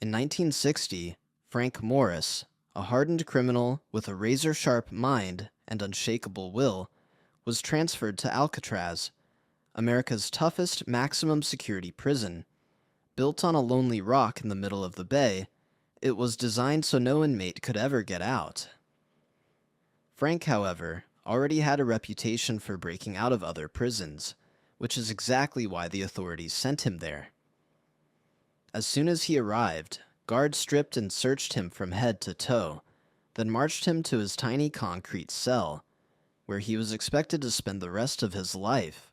In 1960, Frank Morris, a hardened criminal with a razor-sharp mind and unshakable will, was transferred to Alcatraz, America's toughest maximum security prison. Built on a lonely rock in the middle of the bay, it was designed so no inmate could ever get out. Frank, however, already had a reputation for breaking out of other prisons, which is exactly why the authorities sent him there. As soon as he arrived, guards stripped and searched him from head to toe, then marched him to his tiny concrete cell, where he was expected to spend the rest of his life.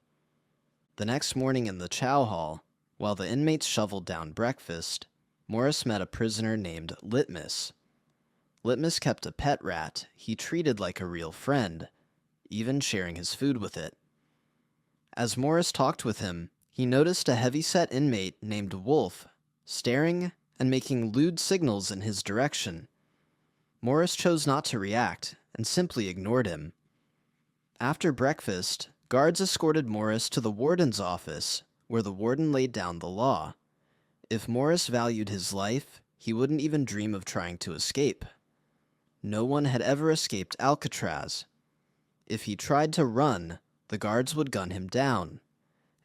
The next morning in the chow hall, while the inmates shoveled down breakfast, Morris met a prisoner named Litmus. Litmus kept a pet rat he treated like a real friend, even sharing his food with it. As Morris talked with him, he noticed a heavy-set inmate named Wolf staring and making lewd signals in his direction. Morris chose not to react and simply ignored him. After breakfast, guards escorted Morris to the warden's office, where the warden laid down the law. If Morris valued his life, he wouldn't even dream of trying to escape. No one had ever escaped Alcatraz. If he tried to run, the guards would gun him down.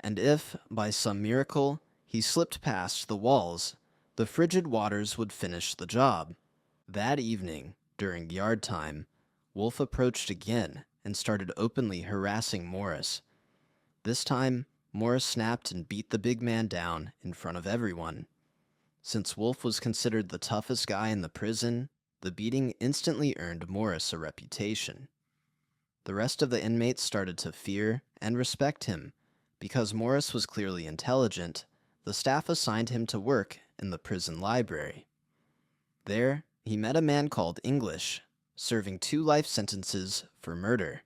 And if, by some miracle, he slipped past the walls, the frigid waters would finish the job. That evening, during yard time, Wolf approached again and started openly harassing Morris. This time, Morris snapped and beat the big man down in front of everyone. Since Wolf was considered the toughest guy in the prison, the beating instantly earned Morris a reputation. The rest of the inmates started to fear and respect him. Because Morris was clearly intelligent, the staff assigned him to work in the prison library. There, he met a man called English, serving 2 life sentences for murder.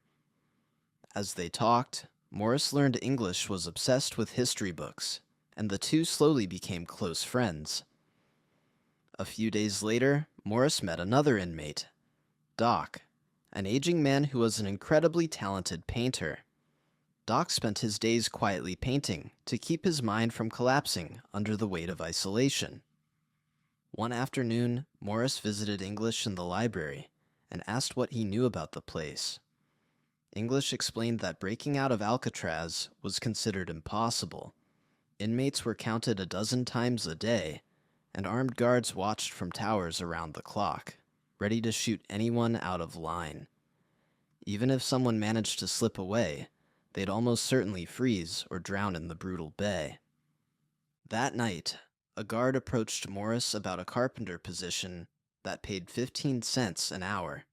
As they talked, Morris learned English was obsessed with history books, and the two slowly became close friends. A few days later, Morris met another inmate, Doc, an aging man who was an incredibly talented painter. Doc spent his days quietly painting to keep his mind from collapsing under the weight of isolation. One afternoon, Morris visited English in the library and asked what he knew about the place. English explained that breaking out of Alcatraz was considered impossible. Inmates were counted a dozen times a day, and armed guards watched from towers around the clock, ready to shoot anyone out of line. Even if someone managed to slip away, they'd almost certainly freeze or drown in the brutal bay. That night, a guard approached Morris about a carpenter position that paid 15 cents an hour.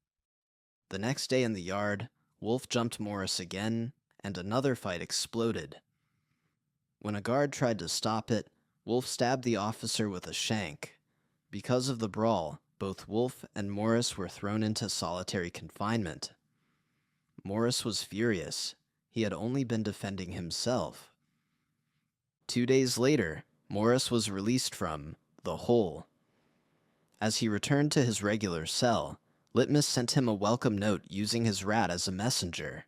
The next day in the yard, Wolf jumped Morris again, and another fight exploded. When a guard tried to stop it, Wolf stabbed the officer with a shank. Because of the brawl, both Wolf and Morris were thrown into solitary confinement. Morris was furious. He had only been defending himself. 2 days later, Morris was released from the hole. As he returned to his regular cell, Litmus sent him a welcome note using his rat as a messenger.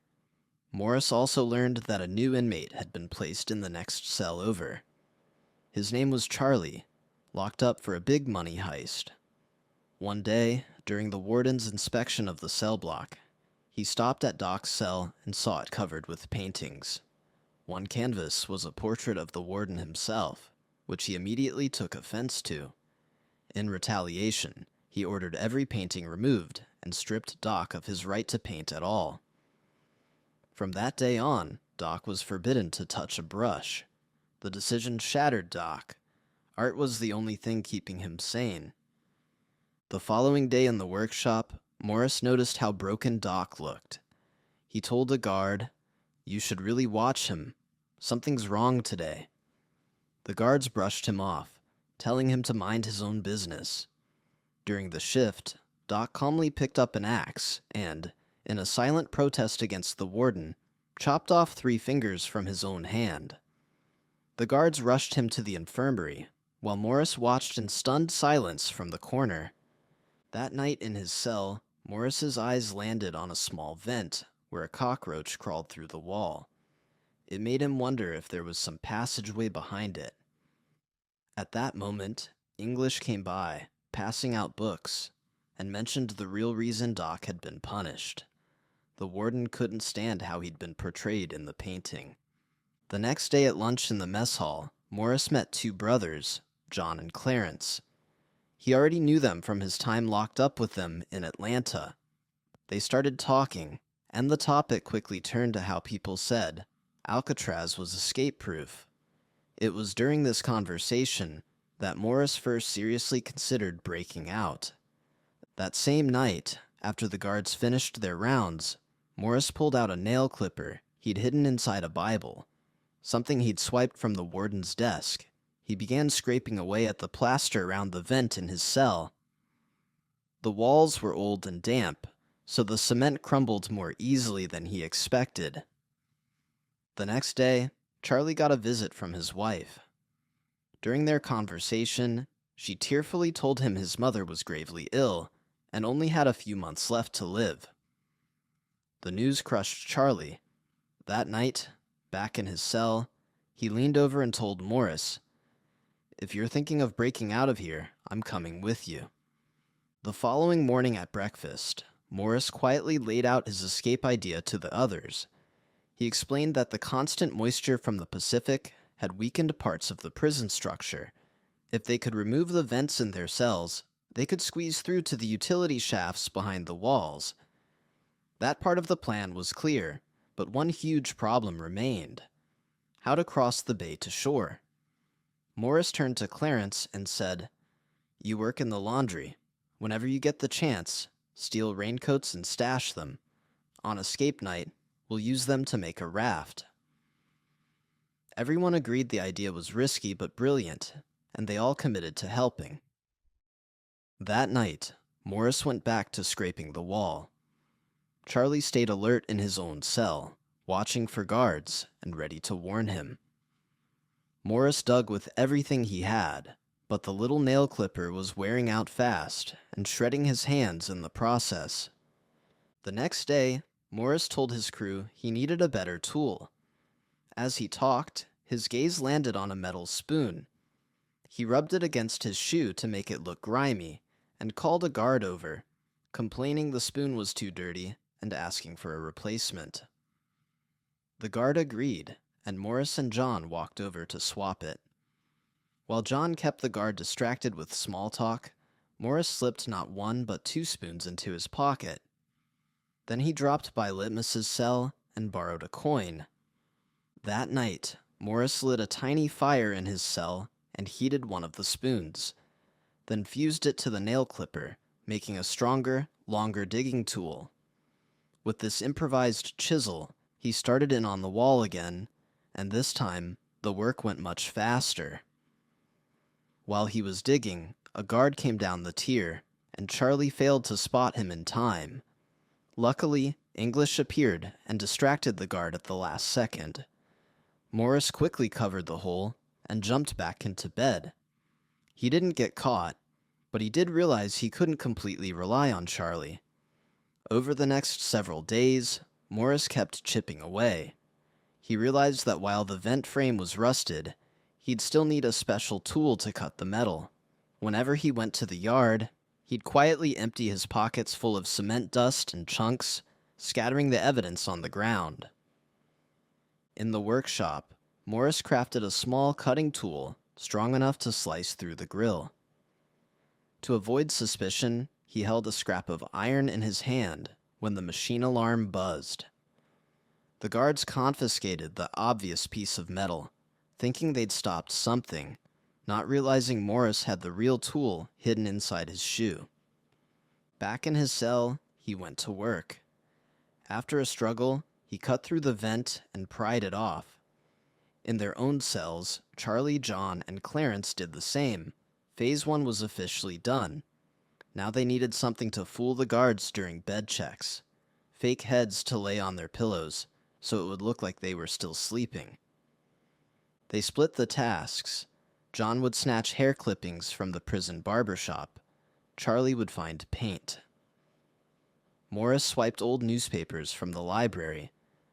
Morris also learned that a new inmate had been placed in the next cell over. His name was Charlie, locked up for a big money heist. One day, during the warden's inspection of the cell block, he stopped at Doc's cell and saw it covered with paintings. One canvas was a portrait of the warden himself, which he immediately took offense to. In retaliation, he ordered every painting removed and stripped Doc of his right to paint at all. From that day on, Doc was forbidden to touch a brush. The decision shattered Doc. Art was the only thing keeping him sane. The following day in the workshop, Morris noticed how broken Doc looked. He told a guard, "You should really watch him. Something's wrong today." The guards brushed him off, telling him to mind his own business. During the shift, Doc calmly picked up an axe and, in a silent protest against the warden, chopped off 3 fingers from his own hand. The guards rushed him to the infirmary, while Morris watched in stunned silence from the corner. That night in his cell, Morris's eyes landed on a small vent where a cockroach crawled through the wall. It made him wonder if there was some passageway behind it. At that moment, English came by, passing out books, and mentioned the real reason Doc had been punished. The warden couldn't stand how he'd been portrayed in the painting. The next day at lunch in the mess hall, Morris met two brothers, John and Clarence. He already knew them from his time locked up with them in Atlanta. They started talking, and the topic quickly turned to how people said Alcatraz was escape-proof. It was during this conversation that Morris first seriously considered breaking out. That same night, after the guards finished their rounds, Morris pulled out a nail clipper he'd hidden inside a Bible, something he'd swiped from the warden's desk. He began scraping away at the plaster around the vent in his cell. The walls were old and damp, so the cement crumbled more easily than he expected. The next day, Charlie got a visit from his wife. During their conversation, she tearfully told him his mother was gravely ill and only had a few months left to live. The news crushed Charlie. That night, back in his cell, he leaned over and told Morris, "If you're thinking of breaking out of here, I'm coming with you." The following morning at breakfast, Morris quietly laid out his escape idea to the others. He explained that the constant moisture from the Pacific had weakened parts of the prison structure. If they could remove the vents in their cells, they could squeeze through to the utility shafts behind the walls. That part of the plan was clear, but one huge problem remained: how to cross the bay to shore. Morris turned to Clarence and said, "You work in the laundry. Whenever you get the chance, steal raincoats and stash them. On escape night, we'll use them to make a raft." Everyone agreed the idea was risky but brilliant, and they all committed to helping. That night, Morris went back to scraping the wall. Charlie stayed alert in his own cell, watching for guards and ready to warn him. Morris dug with everything he had, but the little nail clipper was wearing out fast and shredding his hands in the process. The next day, Morris told his crew he needed a better tool. As he talked, his gaze landed on a metal spoon. He rubbed it against his shoe to make it look grimy, and called a guard over, complaining the spoon was too dirty and asking for a replacement. The guard agreed, and Morris and John walked over to swap it. While John kept the guard distracted with small talk, Morris slipped not one but two spoons into his pocket. Then he dropped by Litmus's cell and borrowed a coin. That night, Morris lit a tiny fire in his cell and heated one of the spoons, then fused it to the nail clipper, making a stronger, longer digging tool. With this improvised chisel, he started in on the wall again, and this time, the work went much faster. While he was digging, a guard came down the tier, and Charlie failed to spot him in time. Luckily, English appeared and distracted the guard at the last second. Morris quickly covered the hole and jumped back into bed. He didn't get caught, but he did realize he couldn't completely rely on Charlie. Over the next several days, Morris kept chipping away. He realized that while the vent frame was rusted, he'd still need a special tool to cut the metal. Whenever he went to the yard, he'd quietly empty his pockets full of cement dust and chunks, scattering the evidence on the ground. In the workshop, Morris crafted a small cutting tool strong enough to slice through the grill. To avoid suspicion, he held a scrap of iron in his hand when the machine alarm buzzed. The guards confiscated the obvious piece of metal, thinking they'd stopped something, not realizing Morris had the real tool hidden inside his shoe. Back in his cell, he went to work. After a struggle, he cut through the vent and pried it off. In their own cells, Charlie, John, and Clarence did the same. Phase 1 was officially done. Now they needed something to fool the guards during bed checks. Fake heads to lay on their pillows, so it would look like they were still sleeping. They split the tasks. John would snatch hair clippings from the prison barber shop. Charlie would find paint. Morris swiped old newspapers from the library.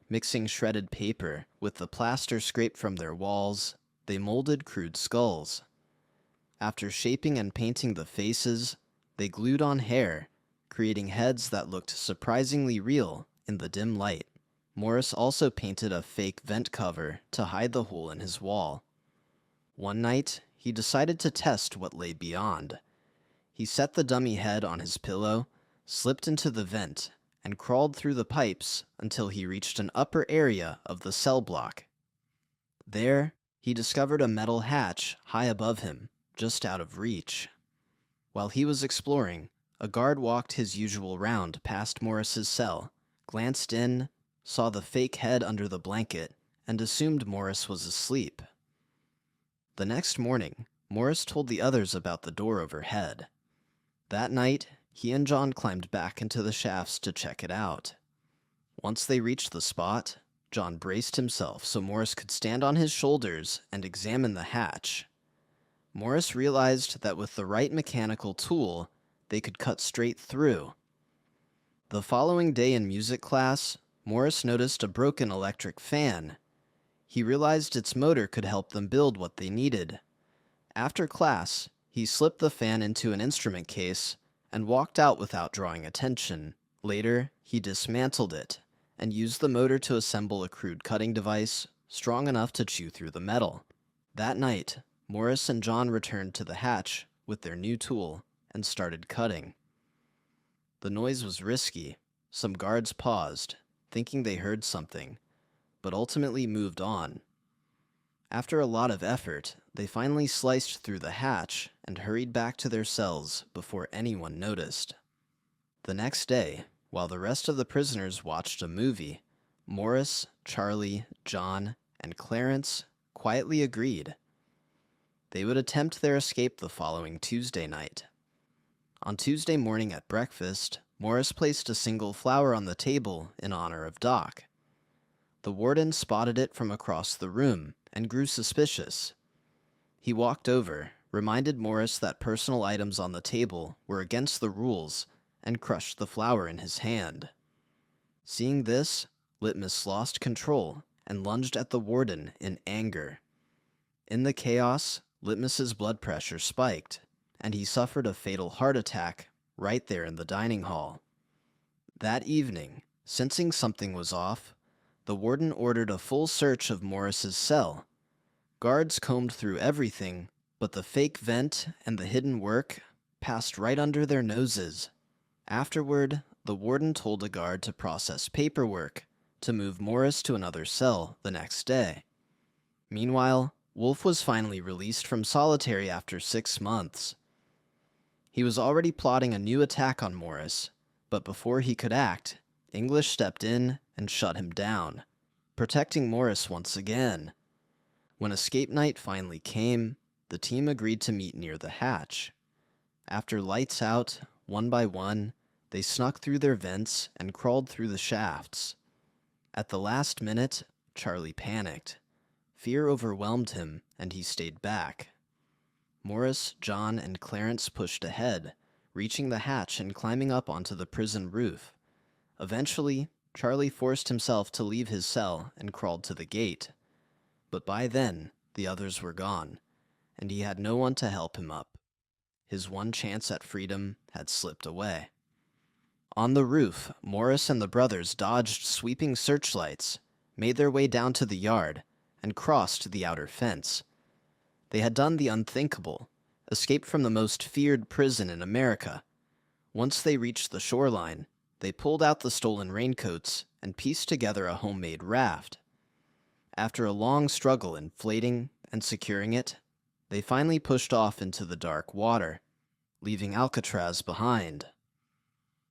Mixing shredded paper with the plaster scraped from their walls, they molded crude skulls. After shaping and painting the faces, they glued on hair, creating heads that looked surprisingly real in the dim light. Morris also painted a fake vent cover to hide the hole in his wall. One night, he decided to test what lay beyond. He set the dummy head on his pillow, slipped into the vent, and crawled through the pipes until he reached an upper area of the cell block. There, he discovered a metal hatch high above him, just out of reach. While he was exploring, a guard walked his usual round past Morris's cell, glanced in, saw the fake head under the blanket, and assumed Morris was asleep. The next morning, Morris told the others about the door overhead. That night, he and John climbed back into the shafts to check it out. Once they reached the spot, John braced himself so Morris could stand on his shoulders and examine the hatch. Morris realized that with the right mechanical tool, they could cut straight through. The following day in music class, Morris noticed a broken electric fan. He realized its motor could help them build what they needed. After class, he slipped the fan into an instrument case and walked out without drawing attention. Later, he dismantled it and used the motor to assemble a crude cutting device strong enough to chew through the metal. That night, Morris and John returned to the hatch with their new tool and started cutting. The noise was risky. Some guards paused, thinking they heard something, but ultimately moved on. After a lot of effort, they finally sliced through the hatch and hurried back to their cells before anyone noticed. The next day, while the rest of the prisoners watched a movie, Morris, Charlie, John, and Clarence quietly agreed. They would attempt their escape the following Tuesday night. On Tuesday morning at breakfast, Morris placed a single flower on the table in honor of Doc. The warden spotted it from across the room and grew suspicious. He walked over, reminded Morris that personal items on the table were against the rules, and crushed the flower in his hand. Seeing this, Litmus lost control and lunged at the warden in anger. In the chaos, Litmus's blood pressure spiked, and he suffered a fatal heart attack right there in the dining hall. That evening, sensing something was off, the warden ordered a full search of Morris's cell. Guards combed through everything, but the fake vent and the hidden work passed right under their noses. Afterward, the warden told a guard to process paperwork to move Morris to another cell the next day. Meanwhile, Wolf was finally released from solitary after 6 months. He was already plotting a new attack on Morris, but before he could act, English stepped in and shut him down, protecting Morris once again. When escape night finally came, the team agreed to meet near the hatch. After lights out, one by one, they snuck through their vents and crawled through the shafts. At the last minute, Charlie panicked. Fear overwhelmed him, and he stayed back. Morris, John, and Clarence pushed ahead, reaching the hatch and climbing up onto the prison roof. Eventually, Charlie forced himself to leave his cell and crawled to the gate. But by then, the others were gone, and he had no one to help him up. His one chance at freedom had slipped away. On the roof, Morris and the brothers dodged sweeping searchlights, made their way down to the yard, and crossed the outer fence. They had done the unthinkable, escaped from the most feared prison in America. Once they reached the shoreline, they pulled out the stolen raincoats and pieced together a homemade raft. After a long struggle inflating and securing it, they finally pushed off into the dark water, leaving Alcatraz behind.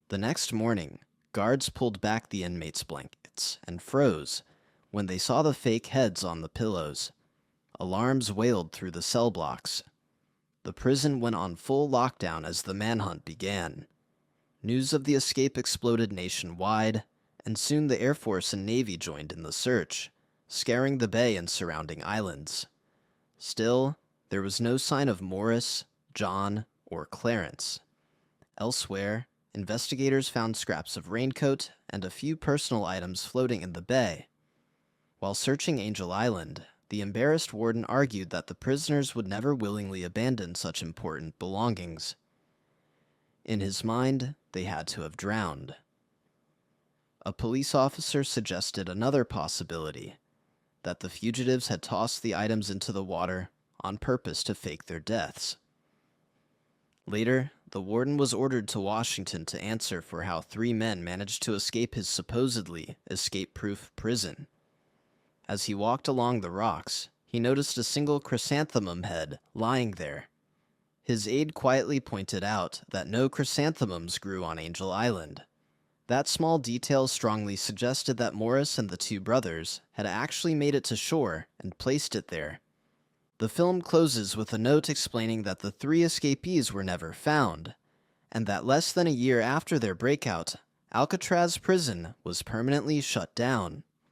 The next morning, guards pulled back the inmates' blankets and froze when they saw the fake heads on the pillows. Alarms wailed through the cell blocks. The prison went on full lockdown as the manhunt began. News of the escape exploded nationwide, and soon the Air Force and Navy joined in the search, scaring the bay and surrounding islands. Still, there was no sign of Morris, John, or Clarence. Elsewhere, investigators found scraps of raincoat and a few personal items floating in the bay. While searching Angel Island, the embarrassed warden argued that the prisoners would never willingly abandon such important belongings. In his mind, they had to have drowned. A police officer suggested another possibility, that the fugitives had tossed the items into the water on purpose to fake their deaths. Later, the warden was ordered to Washington to answer for how 3 men managed to escape his supposedly escape-proof prison. As he walked along the rocks, he noticed a single chrysanthemum head lying there. His aide quietly pointed out that no chrysanthemums grew on Angel Island. That small detail strongly suggested that Morris and the 2 brothers had actually made it to shore and placed it there. The film closes with a note explaining that the 3 escapees were never found, and that less than a year after their breakout, Alcatraz prison was permanently shut down.